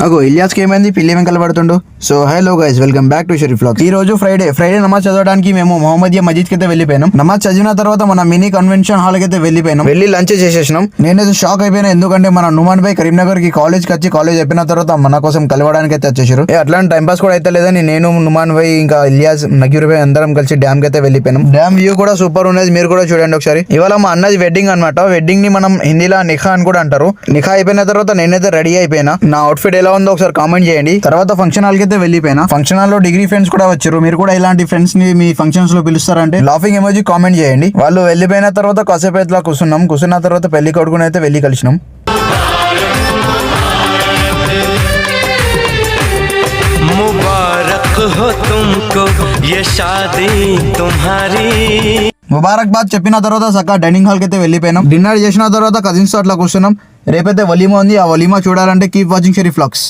అగో ఇలియాస్కి ఏమైంది పిల్లి వెంకలు పడుతుండు. So hello guys, welcome back to Sharif vlogs. ఈ రోజు ఫ్రైడే నమాజ్ చదవడానికి మేము మొహమ్మదియా మస్జిద్ కి అయితే వెళ్ళిపోయినాం. నమాజ్ చదివిన తర్వాత మన మినీ కన్వెన్షన్ హాల్ కి అయితే వెళ్ళిపోయినాం. వెళ్ళి లంచ్ చేసేసినాం. నేనైతే షాక్ అయిపోయినా, ఎందుకంటే మన నుమాన్ భాయ్ కరీంనగర్ కి కాలేజ్ కి వచ్చి కాలేజ్ అయిపోయిన తర్వాత మన కోసం కలవడానికి అయితే వచ్చేసారు. అట్లాంటి టైం పాస్ కూడా అయితే లేదని నేను నుమాన్ భాయ్ ఇంకా ఇలియాస్ నకీర్ భాయ్ అందరం కలిసి డ్యామ్ కి అయితే వెళ్ళిపోయినాం. డ్యామ్ వ్యూ కూడా సూపర్ ఉన్నది, మీరు కూడా చూడండి ఒకసారి. ఇవాళ మా అన్నది వెడ్డింగ్ అనమాట. వెడ్డింగ్ ని మనం హిందీలో నిఖా అని కూడా అంటారు. నిఖా అయిపోయిన తర్వాత నేనైతే రెడీ అయిపోయినా. నా అవుట్ఫిట్ ఎలా ఉందో ఒకసారి కామెంట్ చేయండి. తర్వాత ఫంక్షన్ హాల్ కి అయితే వెళ్ళిపోయినా. ఫంక్షన్ హాల్ లో డిగ్రీ ఫ్రెండ్స్ కూడా వచ్చారు. మీరు కూడా ఇలాంటి ఫ్రెండ్స్ ని మీ ఫంక్షన్స్ లో పిలుస్తారంటే లాఫింగ్ ఎమోజీ కామెంట్ చేయండి. వాళ్ళు వెళ్ళిపోయిన తర్వాత కాసేపు ఇట్లా కూర్చున్న తర్వాత పెళ్లి కొడుకుని అయితే వెళ్ళి కలిసినాం. ముబారక్ బాద్ చెప్పిన తర్వాత చక్కగా డైనింగ్ హాల్ కి అయితే వెళ్ళిపోయినాం. డిన్నర్ చేసిన తర్వాత కజిన్స్ తో అట్లా కూర్చున్నాం. రేపైతే వలీమా ఉంది. ఆ వలీమా చూడాలంటే కీప్ వాచింగ్ షరీఫ్ వ్లాగ్స్.